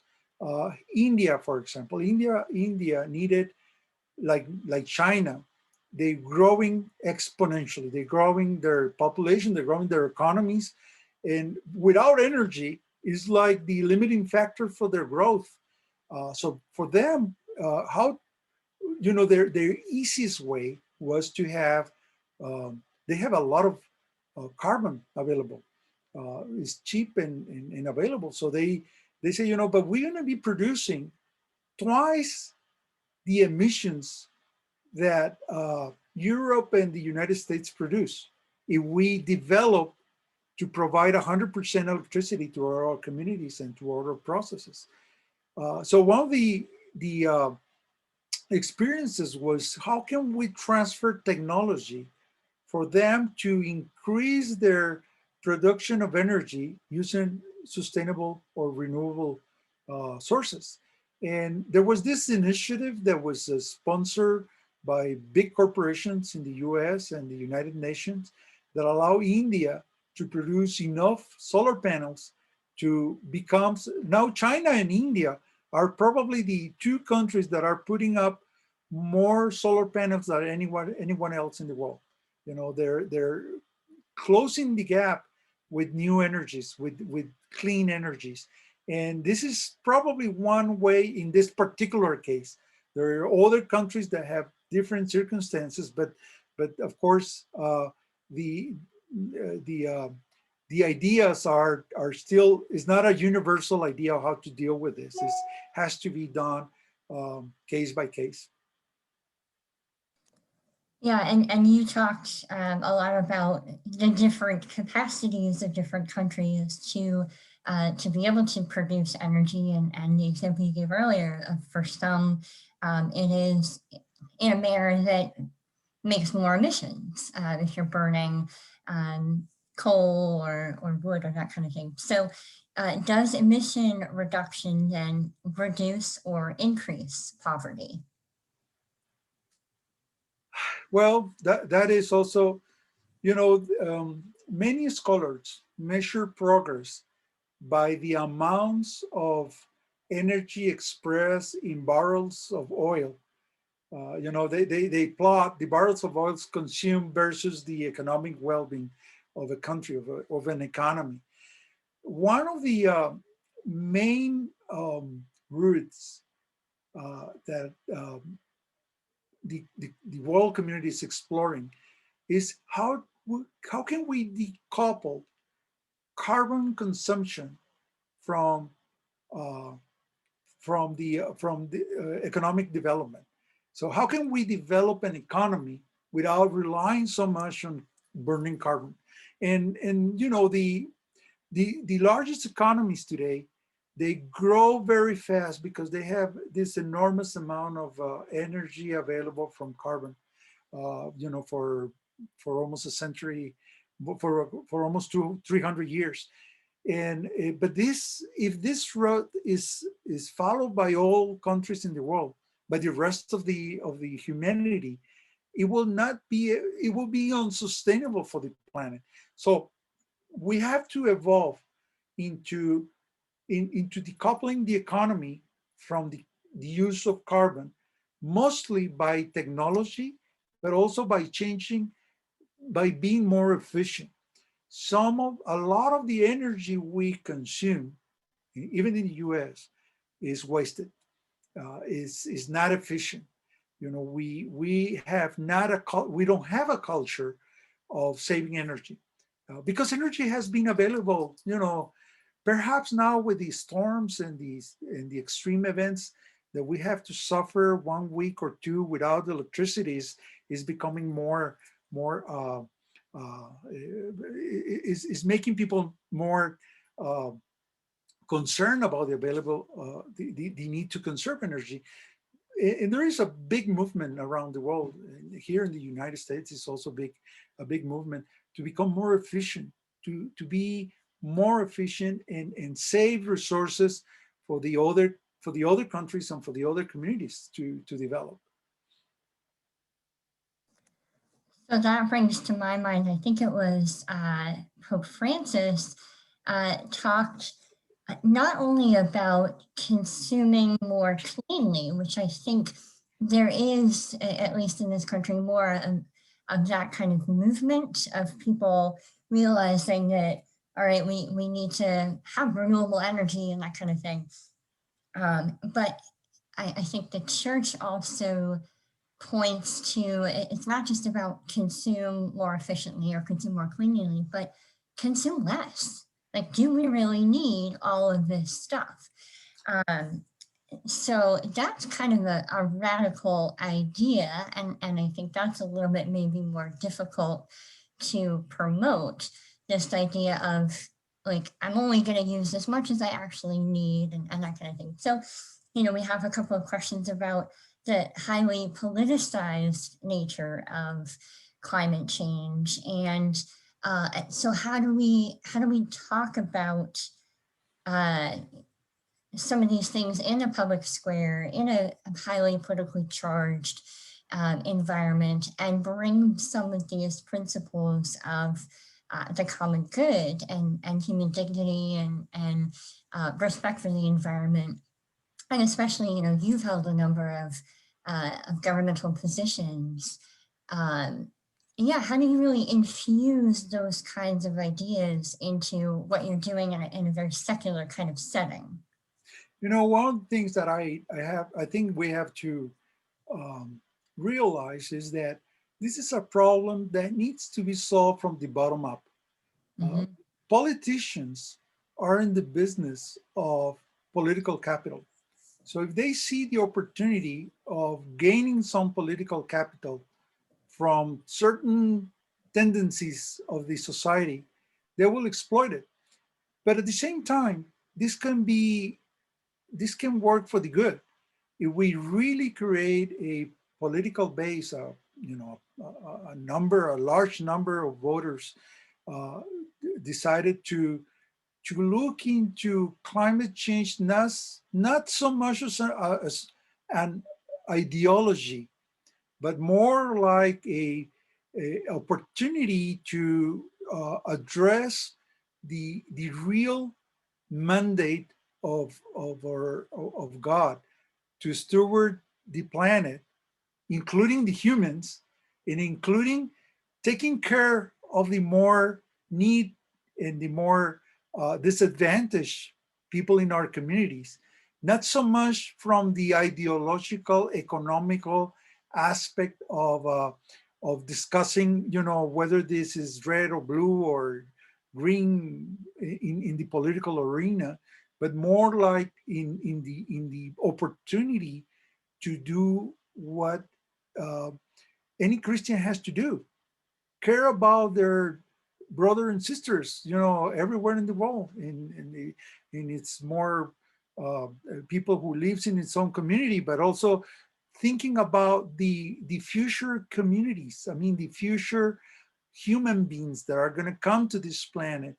India, for example, India needed, like China, they're growing exponentially. They're growing their population, they're growing their economies, and without energy is like the limiting factor for their growth. So for them, their easiest way was to have, they have a lot of carbon available. It's cheap and available. So they say, but we're going to be producing twice the emissions that Europe and the United States produce if we develop to provide 100% electricity to our communities and to our processes. So one of the experiences was, how can we transfer technology for them to increase their production of energy using sustainable or renewable sources? And there was this initiative that was sponsored by big corporations in the US and the United Nations that allow India to produce enough solar panels to become, now China and India are probably the two countries that are putting up more solar panels than anyone else in the world. They're closing the gap with new energies, with clean energies. And this is probably one way in this particular case. There are other countries that have different circumstances, but of course, the ideas are still, is not a universal idea of how to deal with this. This has to be done case by case. Yeah, and you talked a lot about the different capacities of different countries to be able to produce energy, and the example you gave earlier, for some, it is in a manner that makes more emissions if you're burning coal or wood or that kind of thing. So does emission reduction then reduce or increase poverty? Well, that is also, many scholars measure progress by the amounts of energy expressed in barrels of oil. They plot the barrels of oil consumed versus the economic well-being of a country, of an economy. One of the main routes that the world community is exploring is how can we decouple carbon consumption from uh, from the economic development. So how can we develop an economy without relying so much on burning carbon? And the largest economies today, they grow very fast because they have this enormous amount of energy available from carbon. For almost a century, for almost 300 years. And but if this route is followed by all countries in the world, by the rest of the humanity, it will be unsustainable for the planet. So we have to evolve into into decoupling the economy from the use of carbon, mostly by technology, but also by being more efficient. A lot of the energy we consume, even in the US, is wasted, is not efficient. We don't have a culture of saving energy because energy has been available, perhaps now with the storms and the extreme events that we have to suffer 1 week or two without electricity is becoming more is making people more concerned about the need to conserve energy. And there is a big movement around the world. Here in the United States, it's also a big movement to become more efficient, to be more efficient and save resources for the other countries and for the other communities to develop. So that brings to my mind, I think it was Pope Francis talked not only about consuming more cleanly, which I think there is, at least in this country, more of that kind of movement of people realizing that, all right, we need to have renewable energy and that kind of thing. But I think the church also points to it's not just about consume more efficiently or consume more cleanly, but consume less. Like, do we really need all of this stuff? So that's kind of a radical idea. And I think that's a little bit maybe more difficult to promote, this idea of like, I'm only going to use as much as I actually need and that kind of thing. So, we have a couple of questions about the highly politicized nature of climate change. And so how do we talk about some of these things in a public square, in a highly politically charged environment, and bring some of these principles of the common good and human dignity and respect for the environment. And especially, you've held a number of governmental positions. Yeah, how do you really infuse those kinds of ideas into what you're doing in a very secular kind of setting? One of the things that I think we have to realize is that this is a problem that needs to be solved from the bottom up. Mm-hmm. Politicians are in the business of political capital. So if they see the opportunity of gaining some political capital from certain tendencies of the society, they will exploit it. But at the same time, this can work for the good. If we really create a political base, a large number of voters decided to look into climate change, not so much as an ideology, but more like a opportunity to address the real mandate of God to steward the planet, including the humans, and including taking care of the more need and the more disadvantaged people in our communities, not so much from the ideological, economical aspect of discussing, whether this is red or blue or green in the political arena, but more like in the opportunity to do what uh, any Christian has to do: care about their brother and sisters, everywhere in the world. In its more people who lives in its own community, but also thinking about the future communities. I mean, the future human beings that are going to come to this planet.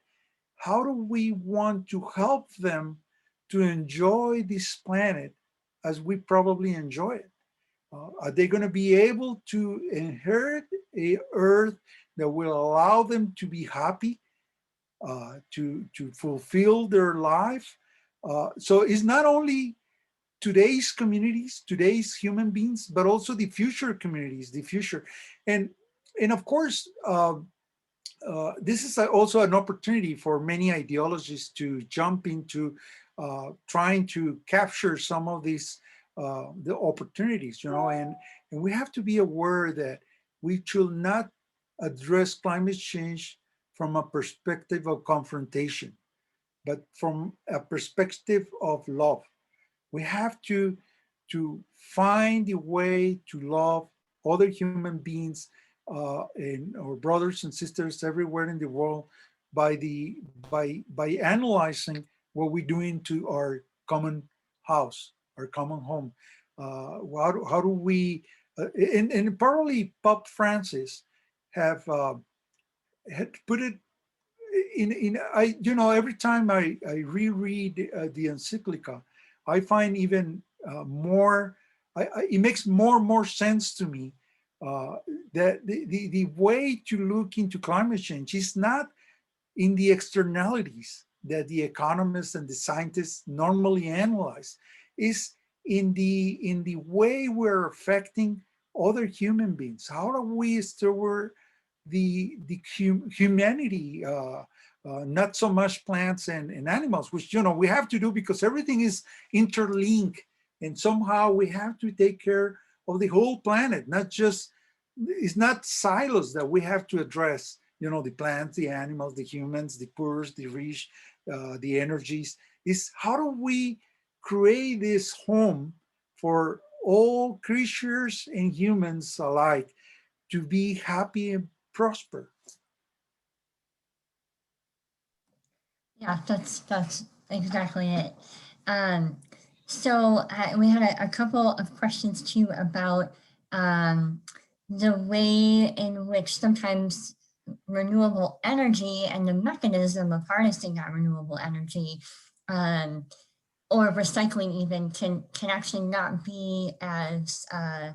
How do we want to help them to enjoy this planet as we probably enjoy it? Are they going to be able to inherit a earth that will allow them to be happy, to fulfill their life? So it's not only today's communities, today's human beings, but also the future communities, the future. And, and of course, this is also an opportunity for many ideologies to jump into trying to capture some of these the opportunities, and we have to be aware that we should not address climate change from a perspective of confrontation, but from a perspective of love. We have to find a way to love other human beings and our brothers and sisters everywhere in the world by analyzing what we do into our common house, our common home. How do we and probably Pope Francis have had put it in I every time I reread the encyclica, I find even more. It makes more and more sense to me uh, that the way to look into climate change is not in the externalities that the economists and the scientists normally analyze, is in the way we're affecting other human beings. How do we steward the humanity, not so much plants and animals, which we have to do because everything is interlinked, and somehow we have to take care of the whole planet. Not just It's not silos that we have to address. The plants, the animals, the humans, the poor, the rich, the energies. Is how do we create this home for all creatures and humans alike to be happy and prosper? Yeah, that's exactly it. Um, we had a couple of questions too about um, the way in which sometimes renewable energy and the mechanism of harnessing that renewable energy, um, or recycling even, can actually not be as a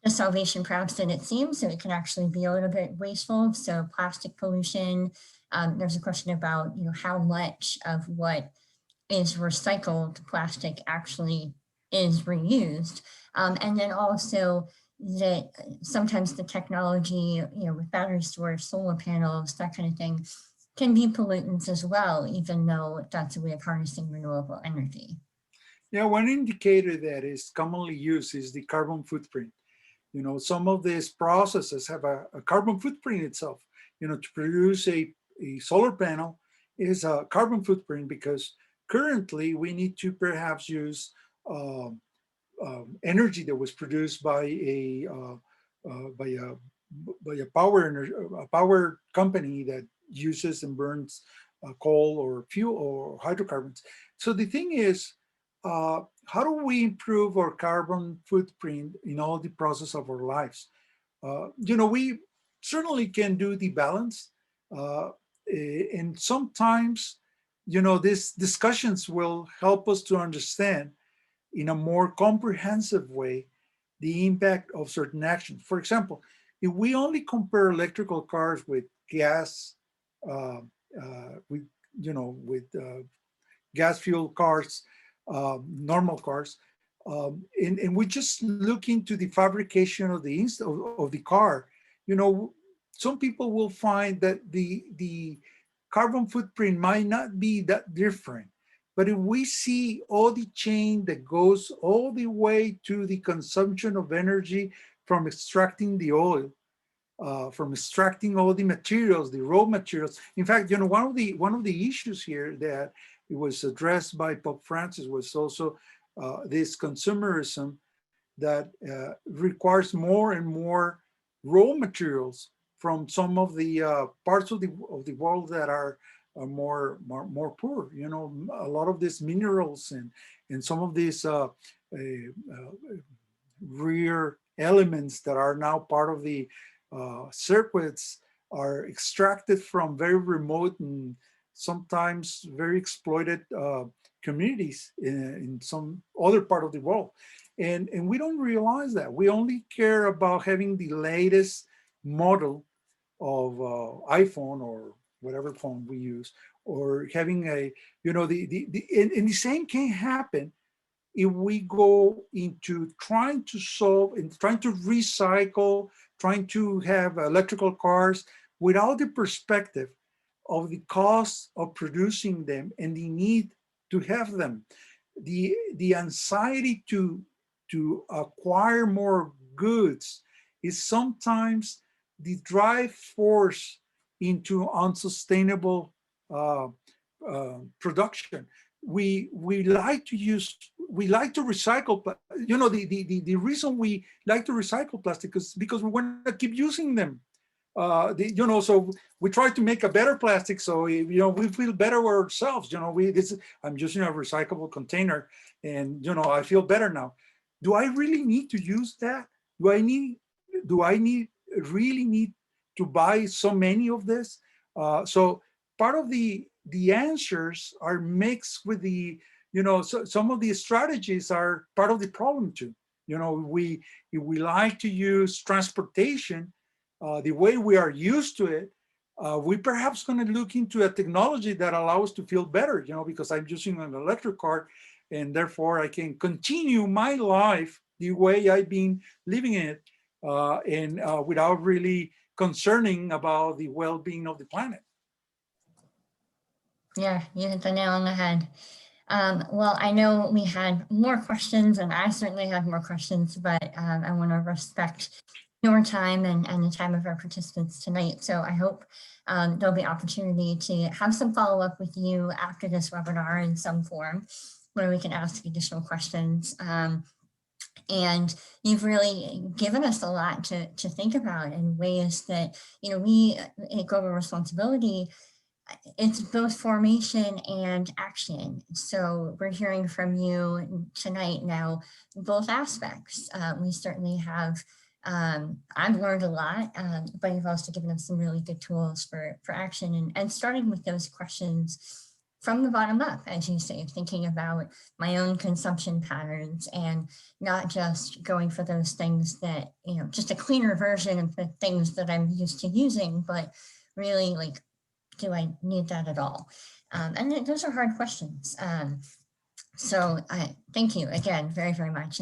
salvation perhaps than it seems. So it can actually be a little bit wasteful. So plastic pollution. There's a question about how much of what is recycled plastic actually is reused, and then also that sometimes the technology, with battery storage, solar panels, that kind of thing, can be pollutants as well, even though that's a way of harnessing renewable energy. Yeah, one indicator that is commonly used is the carbon footprint. Some of these processes have a carbon footprint itself. To produce a solar panel is a carbon footprint because currently we need to perhaps use energy that was produced by by a a power company that uses and burns coal or fuel or hydrocarbons. So the thing is, how do we improve our carbon footprint in all the process of our lives? We certainly can do the balance, and sometimes, these discussions will help us to understand in a more comprehensive way the impact of certain actions. For example, if we only compare electrical cars with gas with, with gas fuel cars, normal cars. And we just look into the fabrication of the car. Some people will find that the carbon footprint might not be that different. But if we see all the chain that goes all the way to the consumption of energy from extracting the oil, from extracting all the materials, the raw materials. In fact, one of the issues here that it was addressed by Pope Francis was also this consumerism that requires more and more raw materials from some of the parts of the world that are more poor. A lot of these minerals and some of these rare elements that are now part of the circuits are extracted from very remote and sometimes very exploited communities in some other part of the world. And we don't realize that. We only care about having the latest model of iPhone or whatever phone we use, or having a, and the same can happen if we go into trying to solve and trying to recycle, trying to have electrical cars without the perspective of the cost of producing them and the need to have them. The anxiety to acquire more goods is sometimes the drive force into unsustainable production. We like to recycle. The reason we like to recycle plastic is because we want to keep using them. So we try to make a better plastic, so we feel better with ourselves. I'm using a recyclable container, and I feel better now. Do I really need to use that? Do I really need to buy so many of this? So part of the answers are mixed with the, some of the strategies are part of the problem too. We like to use transportation the way we are used to it. We perhaps going to look into a technology that allows us to feel better, because I'm using an electric car, and therefore I can continue my life the way I've been living it, and without really concerning about the well-being of the planet. Yeah, you hit the nail on the head. Well, I know we had more questions, and I certainly have more questions, but I want to respect your time and the time of our participants tonight. So I hope there'll be opportunity to have some follow-up with you after this webinar in some form, where we can ask additional questions. And you've really given us a lot to think about in ways that, we at Global Responsibility, it's both formation and action. So we're hearing from you tonight now, both aspects. We certainly have, I've learned a lot, but you've also given us some really good tools for action, and starting with those questions from the bottom up, as you say, thinking about my own consumption patterns and not just going for those things that, just a cleaner version of the things that I'm used to using, but really like, do I need that at all? And those are hard questions. So thank you again very, very much.